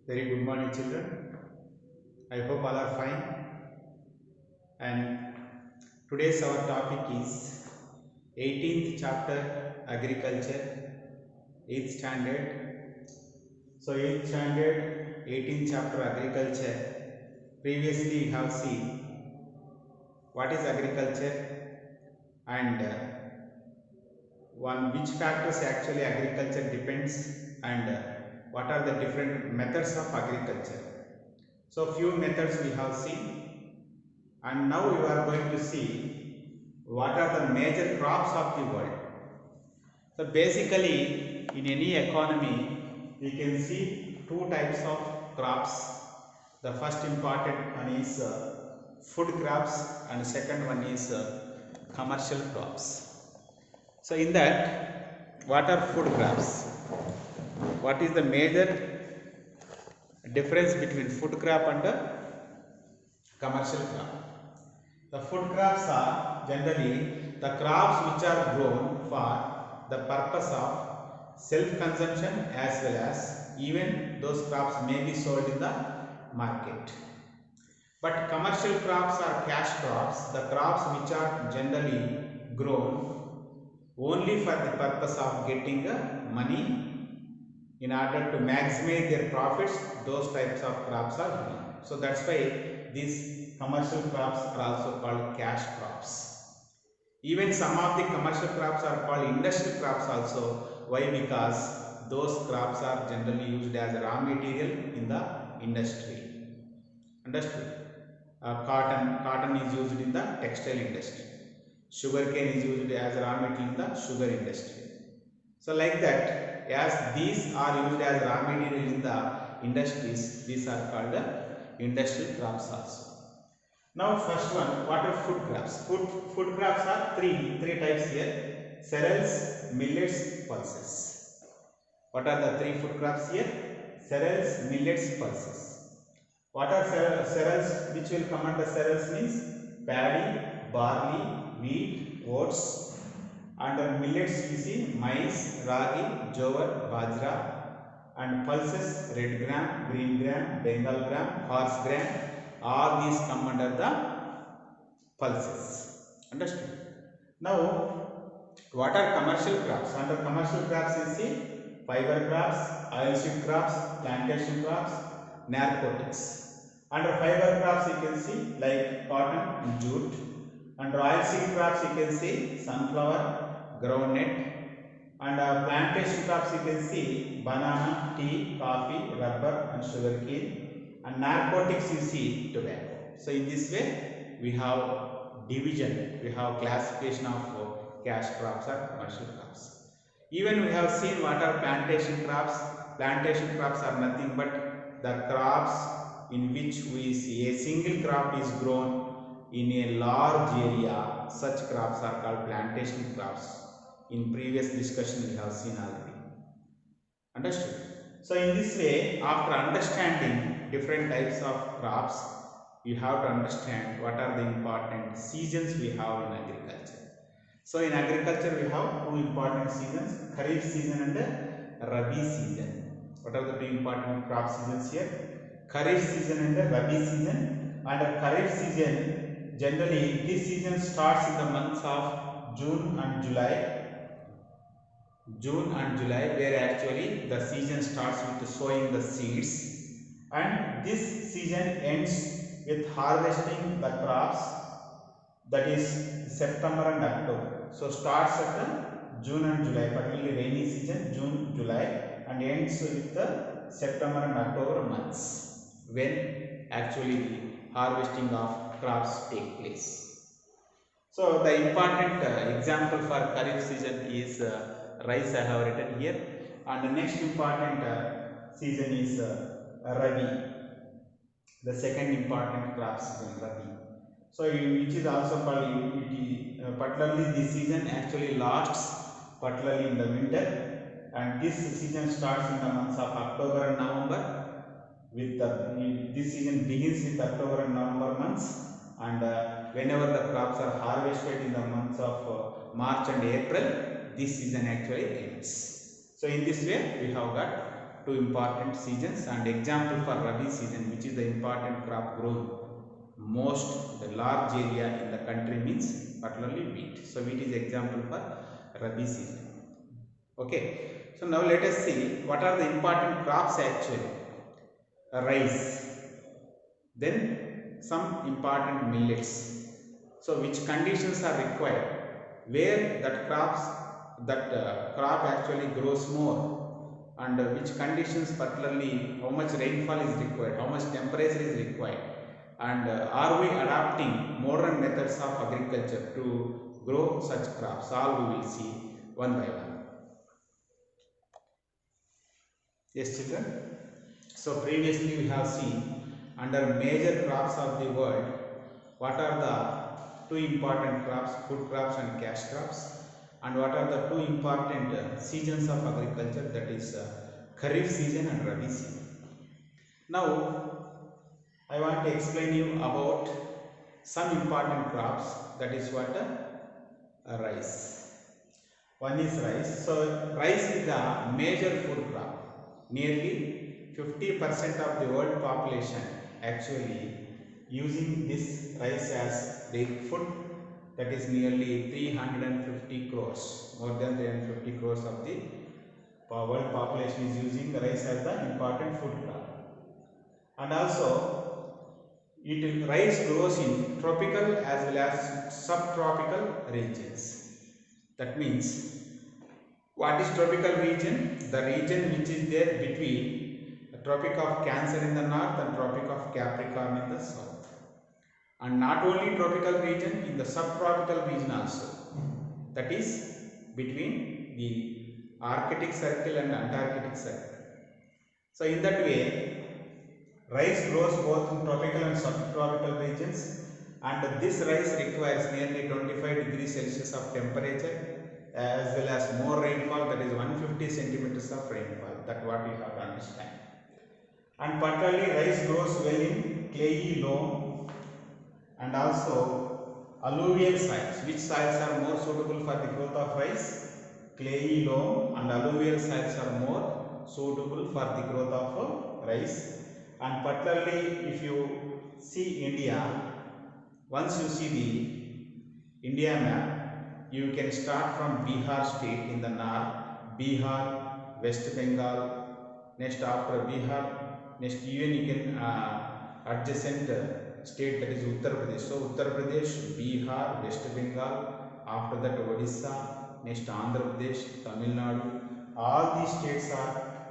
Very good morning, children. I hope all are fine. And today's our topic is 18th chapter Agriculture, 8th standard. So 8th standard, 18th chapter Agriculture. Previously, we have seen what is agriculture and one which factors actually agriculture depends and what are the different methods of agriculture. So few methods we have seen, and now we are going to see what are the major crops of the world. So basically in any economy we can see two types of crops. The first important one is food crops and second one is commercial crops. So in that, what are food crops? What is the major difference between food crop and commercial crop? The food crops are generally the crops which are grown for the purpose of self-consumption as well as even those crops may be sold in the market. But commercial crops are cash crops, the crops which are generally grown only for the purpose of getting money in order to maximize their profits. Those types of crops are grown. So that's why these commercial crops are also called cash crops. Even some of the commercial crops are called industrial crops also. Why? Because those crops are generally used as raw material in the industry. Understood? Cotton is used in the textile industry. Sugarcane is used as raw material in the sugar industry. So like that, as these are used as raw material in the industries, these are called industrial crops also. Now first one, what are food crops? Food crops are three types here: cereals, millets, pulses. What are the three food crops here? Cereals, millets, pulses. What are cereals? Which will come under cereals means paddy, barley, wheat, oats. Under millets we see maize, ragi, jowar, bajra, and pulses red gram, green gram, bengal gram, horse gram. All these come under the pulses. Understood? Now, what are commercial crops? Under commercial crops you see fiber crops, oilseed crops, plantation crops, narcotics. Under fiber crops you can see like cotton and jute. Under oilseed crops you can see sunflower, groundnut. And plantation crops you can see banana, tea, coffee, rubber and sugarcane. And narcotics you see tobacco. So in this way we have division, we have classification of cash crops or commercial crops. Even we have seen what are plantation crops. Plantation crops are nothing but the crops in which we see a single crop is grown in a large area. Such crops are called plantation crops. In previous discussion we have seen already. Understood? So in this way, after understanding different types of crops, you have to understand what are the important seasons we have in agriculture. So in agriculture we have two important seasons, Kharif season and Rabi season. What are the two important crop seasons here? Kharif season and Rabi season. And Kharif season, generally this season starts in the months of June and July, where actually the season starts with sowing the seeds, and this season ends with harvesting the crops, that is September and October. So starts at June and July, particularly rainy season June, July, and ends with the September and October months when actually the harvesting of crops take place. So the important example for Kharif season is rice I have written here, and the next important season is Rabi, the second important crop season, Rabi. So which is also called particularly this season actually lasts particularly in the winter, and this season starts in the months of October and November. This season begins with October and November months, and whenever the crops are harvested in the months of March and April, this season actually ends. So in this way we have got two important seasons, and example for Rabi season, which is the important crop grown most the large area in the country, means particularly wheat. So wheat is example for Rabi season. Okay, so now let us see what are the important crops actually. Rice, then some important millets. So which conditions are required, where that crop actually grows more, and which conditions, particularly how much rainfall is required, how much temperature is required, and are we adopting modern methods of agriculture to grow such crops. All we will see one by one. Yes children, so previously we have seen under major crops of the world what are the two important crops, food crops and cash crops, and what are the two important seasons of agriculture, that is Kharif season and Rabi season. Now I want to explain you about some important crops, that is what rice. One is rice. So rice is the major food crop. Nearly 50% of the world population actually using this rice as their food, that is nearly 350 crores, more than 350 crores of the world population is using rice as the important food crop. And also rice grows in tropical as well as subtropical regions. That means, what is tropical region? The region which is there between the Tropic of Cancer in the north and Tropic of Capricorn in the south. And not only tropical region, in the subtropical region also. That is between the Arctic Circle and Antarctic Circle. So in that way, rice grows both in tropical and subtropical regions, and this rice requires nearly 25 degrees Celsius of temperature as well as more rainfall, that is 150 centimeters of rainfall. That what we have to understand. And particularly rice grows well in clayey loam and also alluvial soils. Which soils are more suitable for the growth of rice? Clayey loam and alluvial soils are more suitable for the growth of rice. And particularly if you see India, once you see the India map, you can start from Bihar state in the north, Bihar, West Bengal, next after Bihar, next even you can adjacent state, that is Uttar Pradesh. So Uttar Pradesh, Bihar, West Bengal, after that Odisha, next Andhra Pradesh, Tamil Nadu. All these states are,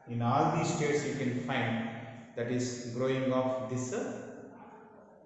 in all these states you can find that is growing of this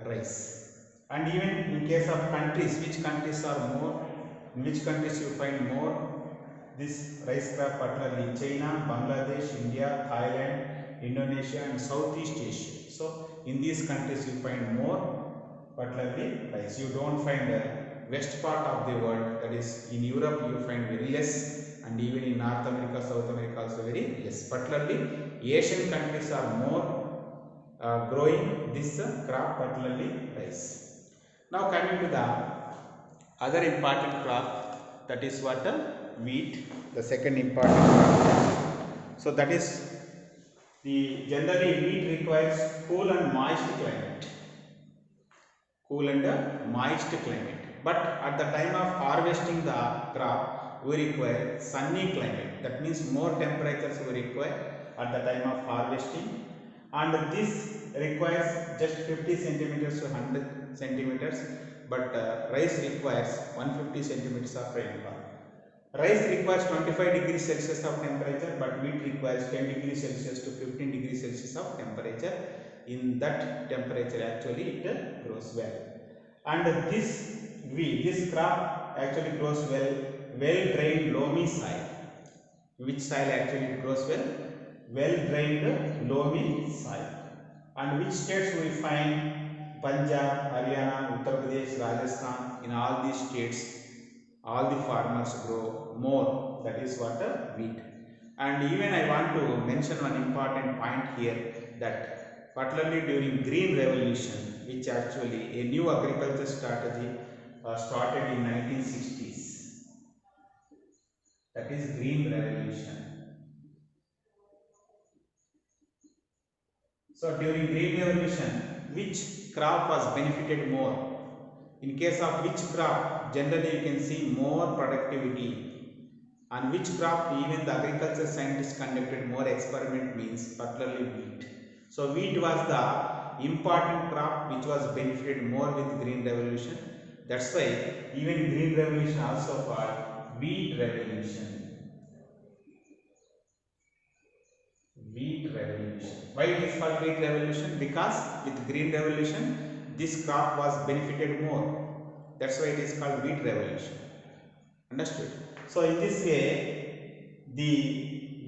rice. And even in case of countries, which countries are more, in which countries you find more this rice crop, particularly China, Bangladesh, India, Thailand, Indonesia and Southeast Asia. So in these countries you find more particularly rice. You don't find west part of the world, that is in Europe you find very less, and even in North America, South America also very less. Particularly Asian countries are more growing this crop, particularly rice. Now coming to the other important crop, that is what? Wheat, the second important crop. So that is generally wheat requires cool and moist climate. Cool and moist climate. But at the time of harvesting the crop, we require sunny climate. That means more temperatures we require at the time of harvesting. And this requires just 50 centimeters to 100 centimeters, but rice requires 150 centimeters of rainfall. Rice requires 25 degrees Celsius of temperature, but wheat requires 10 degrees Celsius to 15 degrees Celsius of temperature. In that temperature actually it grows well. And this crop actually grows well drained loamy soil. Which soil actually it grows well? Well drained loamy soil. And which states we find? Punjab, Haryana, Uttar Pradesh, Rajasthan. In all these states, all the farmers grow more, that is what? Wheat. And even I want to mention one important point here, that particularly during Green Revolution, which actually a new agriculture strategy started in 1960s, that is Green Revolution. So during Green Revolution, which crop was benefited more? In case of which crop, generally you can see more productivity. On which crop even the agriculture scientists conducted more experiment means particularly wheat. So wheat was the important crop which was benefited more with Green Revolution. That's why even Green Revolution also called wheat revolution. Wheat revolution. Why it is called wheat revolution? Because with Green Revolution this crop was benefited more. That's why it is called wheat revolution. Understood? So in this way, the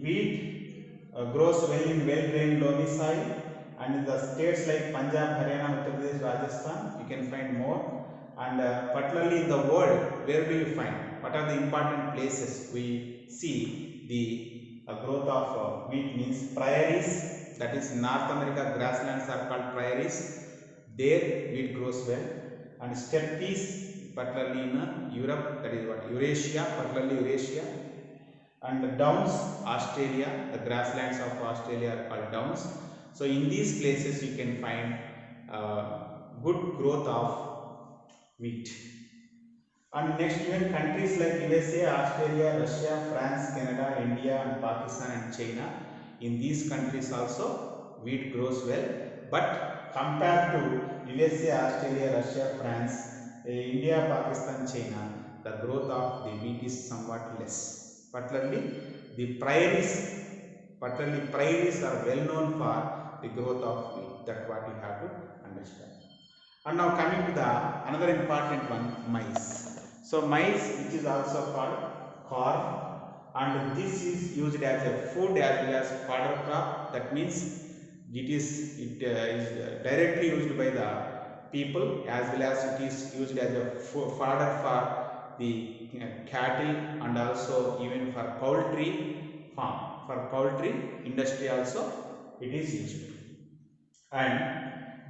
wheat grows well in well-drained loamy soil, and in the states like Punjab, Haryana, Uttar Pradesh, Rajasthan, you can find more. And particularly in the world, where do you find? What are the important places we see the growth of wheat means? Prairies, that is North America grasslands are called prairies. There wheat grows well, and steppes particularly in Europe, that is what Eurasia, particularly Eurasia, and the downs, Australia, the grasslands of Australia are called downs. So in these places you can find good growth of wheat. And next even countries like USA, Australia, Russia, France, Canada, India and Pakistan and China, in these countries also wheat grows well, but compared to USA, Australia, Russia, France, India, Pakistan, China, the growth of the wheat is somewhat less. Particularly the prairies are well known for the growth of wheat. That's what you have to understand. And now coming to the another important one, maize. So maize, which is also called corn, and this is used as a food as well as fodder crop. That means it is directly used by the people as well as it is used as a fodder for the cattle and also even for poultry farm. For poultry industry also it is used. And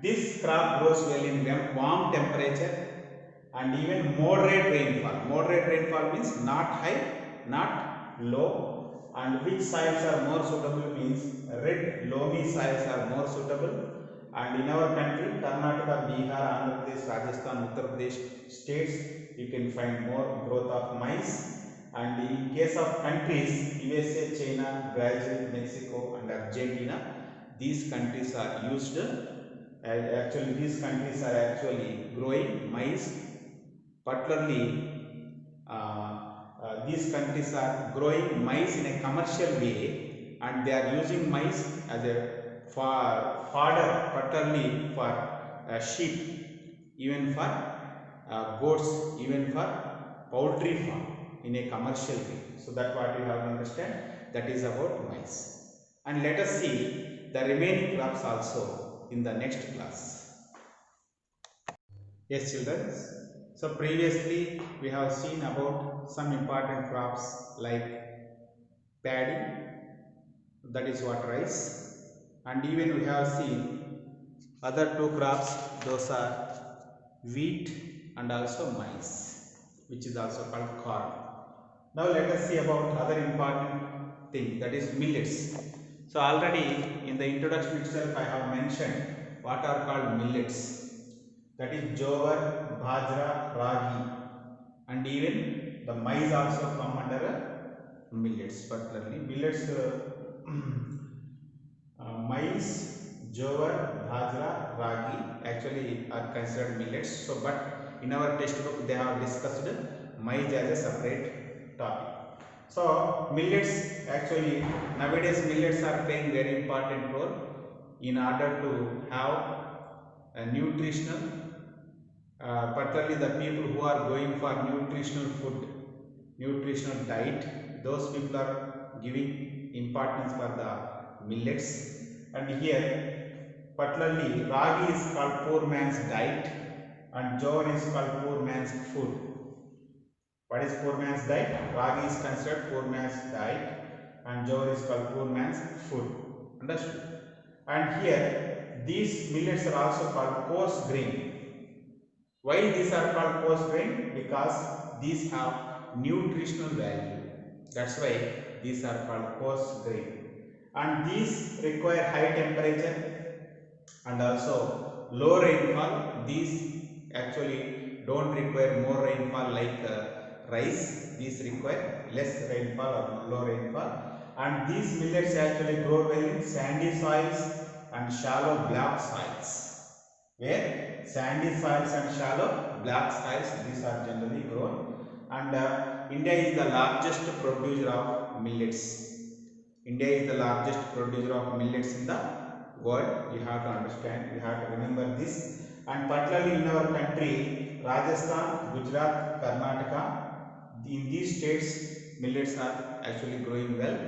this crop grows well in warm temperature and even moderate rainfall. Moderate rainfall means not high, not low. And which soils are more suitable means red loamy soils are more suitable. And in our country, Karnataka, Bihar, Andhra Pradesh, Rajasthan, Uttar Pradesh states, you can find more growth of maize. And in case of countries, USA, China, Brazil, Mexico and Argentina, these countries are used, actually these countries are actually growing maize. Particularly these countries are growing maize in a commercial way, and they are using maize as a fodder, particularly for sheep, even for goats, even for poultry farm in a commercial way. So that's what you have to understand. That is about maize. And let us see the remaining crops also in the next class. Yes, children. So previously we have seen about some important crops like paddy, that is what rice, and even we have seen other two crops, those are wheat and also maize, which is also called corn. Now let us see about other important thing, that is millets. So already in the introduction itself I have mentioned what are called millets. That is jowar, bajra, ragi, and even the maize also come under millets. Particularly millets, maize, jowar, bajra, ragi actually are considered millets. So, but in our textbook they have discussed maize as a separate topic. So millets, actually nowadays millets are playing very important role in order to have a nutritional, particularly the people who are going for nutritional food, nutritional diet, those people are giving importance for the millets. And here particularly ragi is called poor man's diet and jowar is called poor man's food. What is poor man's diet? Ragi is considered poor man's diet and jowar is called poor man's food. Understood? And here these millets are also called coarse grain. Why these are called coarse grain? Because these have nutritional value. That's why these are called coarse grain. And these require high temperature and also low rainfall. These actually don't require more rainfall like rice. These require less rainfall or low rainfall. And these millets actually grow well in sandy soils and shallow black soils. Where sandy soils and shallow black soils, these are generally grown. And India is the largest producer of millets. India is the largest producer of millets in the world. You have to understand, you have to remember this. And particularly in our country, Rajasthan, Gujarat, Karnataka, in these states, millets are actually growing well.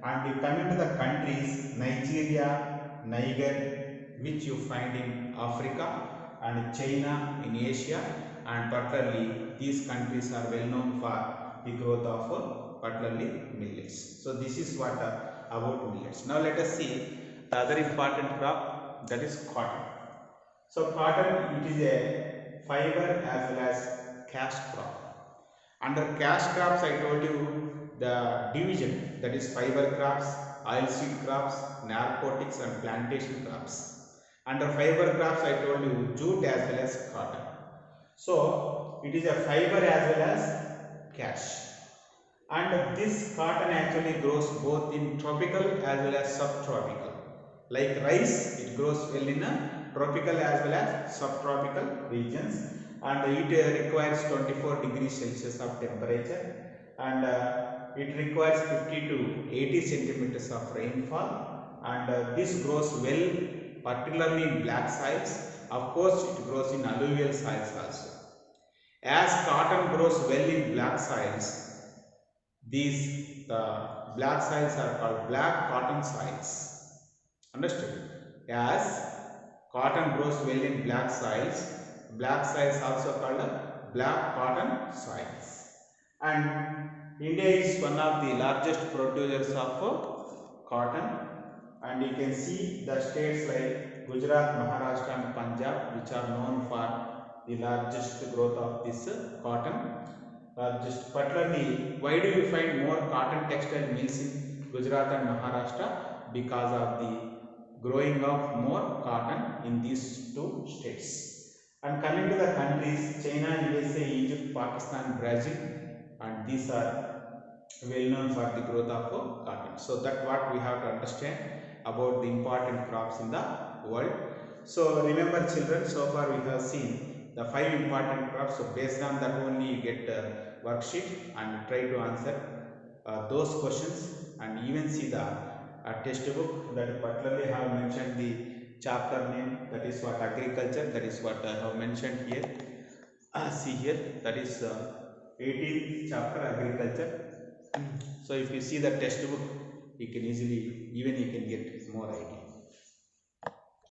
And coming to the countries, Nigeria, Niger, which you find in Africa, and China in Asia, and particularly these countries are well known for the growth of particularly millets. So this is what about millets. Now let us see the other important crop, that is cotton. So cotton, it is a fiber as well as cash crop. Under cash crops, I told you the division, that is fiber crops, oilseed crops, narcotics and plantation crops. Under fiber crops, I told you jute as well as cotton. So it is a fiber as well as cash. And this cotton actually grows both in tropical as well as subtropical. Like rice, it grows well in a tropical as well as subtropical regions, and it requires 24 degrees Celsius of temperature, and it requires 50 to 80 centimeters of rainfall, and this grows well particularly in black soils. Of course, it grows in alluvial soils also. As cotton grows well in black soils, these black soils are called black cotton soils. Understood? As cotton grows well in black soils also called black cotton soils. And India is one of the largest producers of cotton, and you can see the states like Gujarat, Maharashtra and Punjab, which are known for the largest growth of this cotton. Just particularly, why do you find more cotton textile mills in Gujarat and Maharashtra? Because of the growing of more cotton in these two states. And coming to the countries, China, USA, Egypt, Pakistan, Brazil, and these are well known for the growth of cotton. So that's what we have to understand about the important crops in the world. So remember children, so far we have seen the 5 important crops. So based on that only you get worksheet and try to answer those questions, and even see the textbook that particularly have mentioned the chapter name, that is what agriculture, that is what I have mentioned here. See here, that is 18th chapter agriculture. So if you see the textbook, you can easily, even you can get more idea.